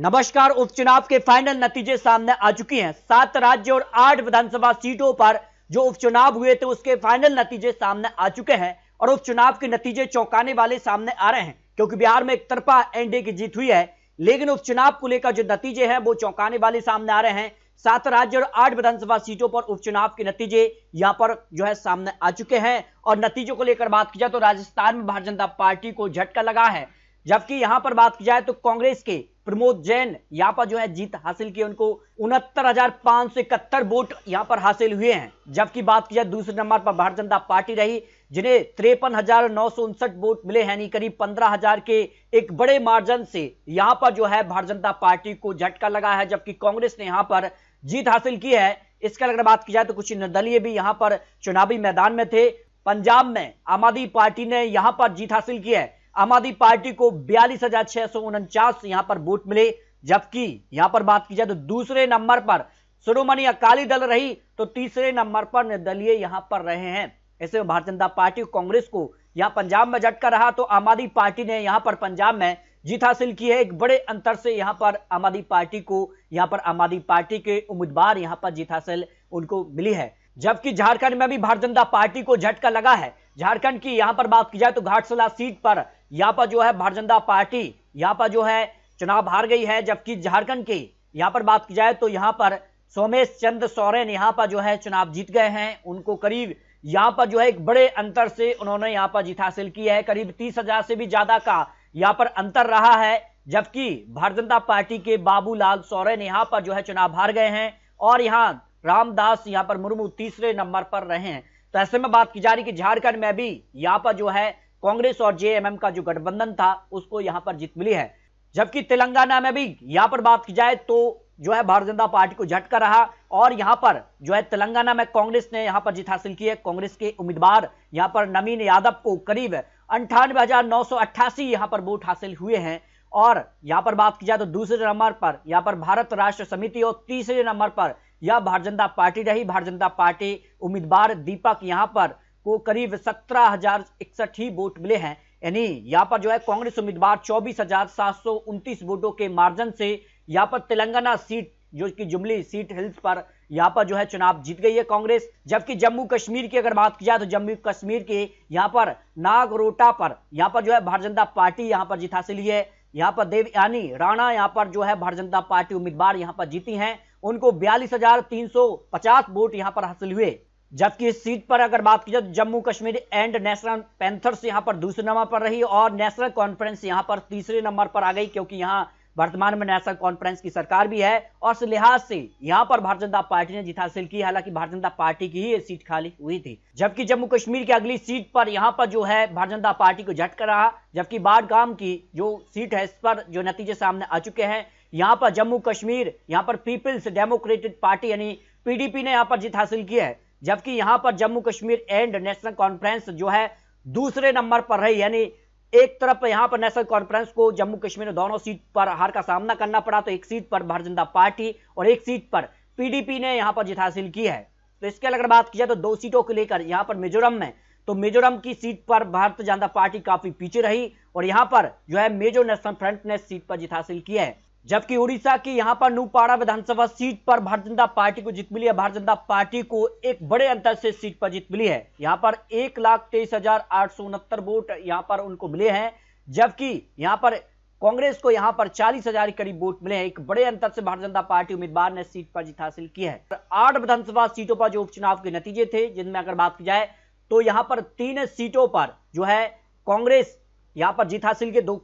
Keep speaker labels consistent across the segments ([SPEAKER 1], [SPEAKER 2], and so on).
[SPEAKER 1] नमस्कार। उपचुनाव के फाइनल नतीजे सामने आ चुके हैं। 7 राज्य और 8 विधानसभा सीटों पर जो उपचुनाव हुए थे उसके फाइनल नतीजे सामने आ चुके हैं और उपचुनाव के नतीजे चौंकाने वाले सामने आ रहे हैं, क्योंकि बिहार में एक तरफा एनडीए की जीत हुई है। लेकिन उपचुनाव को लेकर जो नतीजे हैं वो चौंकाने वाले सामने आ रहे हैं। 7 राज्य और 8 विधानसभा सीटों पर उपचुनाव के नतीजे यहां पर जो है सामने आ चुके हैं। और नतीजों को लेकर बात की जाए तो राजस्थान में भारतीय जनता पार्टी को झटका लगा है, जबकि यहां पर बात की जाए तो कांग्रेस के प्रमोद जैन यहां पर जो है जीत हासिल की। उनको 69,571 वोट यहां पर हासिल हुए हैं। जबकि बात की जाए दूसरे नंबर पर भारतीय जनता पार्टी रही, जिन्हें 53,959 वोट मिले हैं, यानी करीब 15,000 के एक बड़े मार्जिन से यहां पर जो है भारतीय जनता पार्टी को झटका लगा है। जबकि कांग्रेस ने यहां पर जीत हासिल की है। इसके अगर बात की जाए तो कुछ निर्दलीय भी यहां पर चुनावी मैदान में थे। पंजाब में आम आदमी पार्टी ने यहां पर जीत हासिल की है। आम आदमी पार्टी को 42,649 यहां पर वोट मिले। जबकि यहां पर बात की जाए तो दूसरे नंबर पर शिरोमणि अकाली दल रही, तो तीसरे नंबर पर निर्दलीय यहां पर रहे हैं। ऐसे में भारतीय जनता पार्टी कांग्रेस को यहां पंजाब में झटका रहा, तो आम आदमी पार्टी ने यहां पर पंजाब में जीत हासिल की है। एक बड़े अंतर से यहां पर आम आदमी पार्टी को आम आदमी पार्टी के उम्मीदवार यहां पर जीत हासिल उनको मिली है। जबकि झारखंड में भी भारतीय जनता पार्टी को झटका लगा है। झारखंड की यहां पर बात की जाए तो घाटशिला सीट पर यहां पर जो है भारतीय जनता पार्टी यहां पर जो है चुनाव हार गई है। जबकि झारखंड के यहां पर बात की जाए तो यहां पर सोमेश चंद्र सोरेन यहां पर जो है चुनाव जीत गए हैं। उनको करीब यहां पर जो है एक बड़े अंतर से उन्होंने यहां पर जीत हासिल की है। करीब 30,000 से भी ज्यादा का यहां पर अंतर रहा है। जबकि भारतीय जनता पार्टी के बाबूलाल सोरेन यहां पर जो है चुनाव हार गए हैं और यहां रामदास यहां पर मुर्मू तीसरे नंबर पर रहे हैं। तो ऐसे में बात की जा रही कि झारखंड में भी यहां पर जो है कांग्रेस और जेएमएम का जो गठबंधन था उसको यहां पर जीत मिली है। जबकि तेलंगाना में भी यहां पर बात की जाए तो जो है भारतीय जनता पार्टी को झटका रहा और यहां पर जो है तेलंगाना में कांग्रेस ने यहां पर जीत हासिल की है। कांग्रेस के उम्मीदवार यहां पर नवीन यादव को करीब 98,988 यहां पर वोट हासिल हुए हैं। और यहां पर बात की जाए तो दूसरे नंबर पर यहां पर भारत राष्ट्र समिति और तीसरे नंबर पर यह भारतीय जनता पार्टी रही। भारतीय जनता पार्टी उम्मीदवार दीपक यहां पर को करीब 17,061 ही वोट मिले हैं। यानी यहां पर जो है कांग्रेस उम्मीदवार 24,729 वोटों के मार्जिन से यहां पर तेलंगाना सीट जो कि जुबली सीट हिल्स पर यहां पर जो है चुनाव जीत गई है कांग्रेस। जबकि जम्मू कश्मीर की अगर बात की जाए तो जम्मू कश्मीर के यहां पर नागरोटा पर यहां पर जो है भारतीय जनता पार्टी यहां पर जीत हासिल की है। यहां पर देवयानी राणा यहां पर जो है भारतीय जनता पार्टी उम्मीदवार यहां पर जीती हैं। उनको 42,350 वोट यहां पर हासिल हुए। जबकि इस सीट पर अगर बात की जाए तो Jammu Kashmir and national panthers यहां पर दूसरे नंबर पर रही और नेशनल कॉन्फ्रेंस यहां पर तीसरे नंबर पर आ गई, क्योंकि यहां वर्तमान में नेशनल कॉन्फ्रेंस की सरकार भी है और इस लिहाज से यहां पर भारतीय जनता पार्टी ने जीत हासिल की। हालांकि भारतीय जनता पार्टी की ही ये सीट खाली हुई थी। जबकि जम्मू कश्मीर की अगली सीट पर यहां पर जो है भारतीय जनता पार्टी को झटका रहा। जबकि बाडगाम की जो सीट है इस पर जो नतीजे सामने आ चुके हैं, यहां पर जम्मू कश्मीर यहां पर पीपल्स डेमोक्रेटिक पार्टी यानी पीडीपी ने यहां पर जीत हासिल की है। जबकि यहां पर Jammu Kashmir and national conference जो है दूसरे नंबर पर रही। यानी एक तरफ यहां पर नेशनल कॉन्फ्रेंस को जम्मू कश्मीर में दोनों सीट पर हार का सामना करना पड़ा, तो एक सीट पर भारतीय जनता पार्टी और एक सीट पर पीडीपी ने यहां पर जीत हासिल की है। तो इसके अगर बात की जाए तो 2 सीटों को लेकर यहां पर मिजोरम में, तो मिजोरम की सीट पर भारतीय जनता पार्टी काफी पीछे रही और यहां पर जो है मिजो नेशनल फ्रंट ने सीट पर जीत हासिल की है। जबकि उड़ीसा की यहां पर नुपाड़ा विधानसभा सीट पर भारतीय जनता पार्टी को जीत मिली है। भारतीय जनता पार्टी को एक बड़े अंतर से सीट पर जीत मिली है। यहां पर 1,23,869 वोट यहां पर उनको मिले हैं। जबकि यहां पर कांग्रेस को यहां पर 40,000 करीब वोट मिले हैं। एक बड़े अंतर से भारतीय जनता पार्टी उम्मीदवार ने सीट पर जीत हासिल की है। 8 विधानसभा सीटों पर जो उपचुनाव के नतीजे थे, जिनमें अगर बात की जाए तो यहां पर 3 सीटों पर जो है कांग्रेस यहां पर जीत हासिल की। 2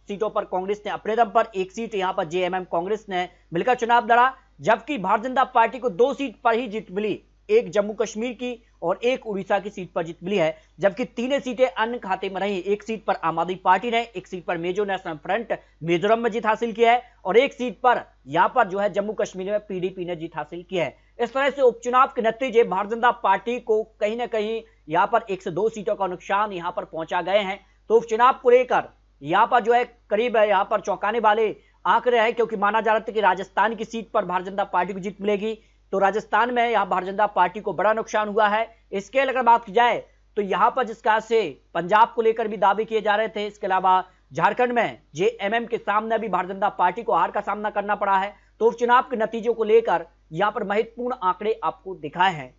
[SPEAKER 1] सीटों पर कांग्रेस ने अपने दम पर, एक सीट यहां पर जेएमएम कांग्रेस ने मिलकर चुनाव लड़ा। जबकि भारतीय जनता पार्टी को 2 सीट पर ही जीत मिली, एक जम्मू कश्मीर की और एक उड़ीसा की सीट पर जीत मिली है। जबकि 3 सीटें अन्य खाते में रही। एक सीट पर आम आदमी पार्टी ने, एक सीट पर मिजो नेशनल फ्रंट मिजोरम में जीत हासिल की है और एक सीट पर यहां पर जो है जम्मू कश्मीर में पीडीपी ने जीत हासिल की है। इस तरह से उपचुनाव के नतीजे भारतीय जनता पार्टी को कहीं ना कहीं यहां पर 1 से 2 सीटों का नुकसान यहां पर पहुंचा गए हैं। तो उपचुनाव को लेकर यहां पर जो है करीब यहां पर चौंकाने वाले आंकड़े हैं, क्योंकि माना जा रहा था कि राजस्थान की सीट पर भारतीय जनता पार्टी को जीत मिलेगी, तो राजस्थान में यहां भारतीय जनता पार्टी को बड़ा नुकसान हुआ है। इसके अगर बात की जाए तो यहां पर जिस तरह से पंजाब को लेकर भी दावे किए जा रहे थे, इसके अलावा झारखंड में जेएमएम के सामने अभी भारतीय जनता पार्टी को हार का सामना करना पड़ा है। तो उपचुनाव के नतीजों को लेकर यहां पर महत्वपूर्ण आंकड़े आपको दिखाए हैं।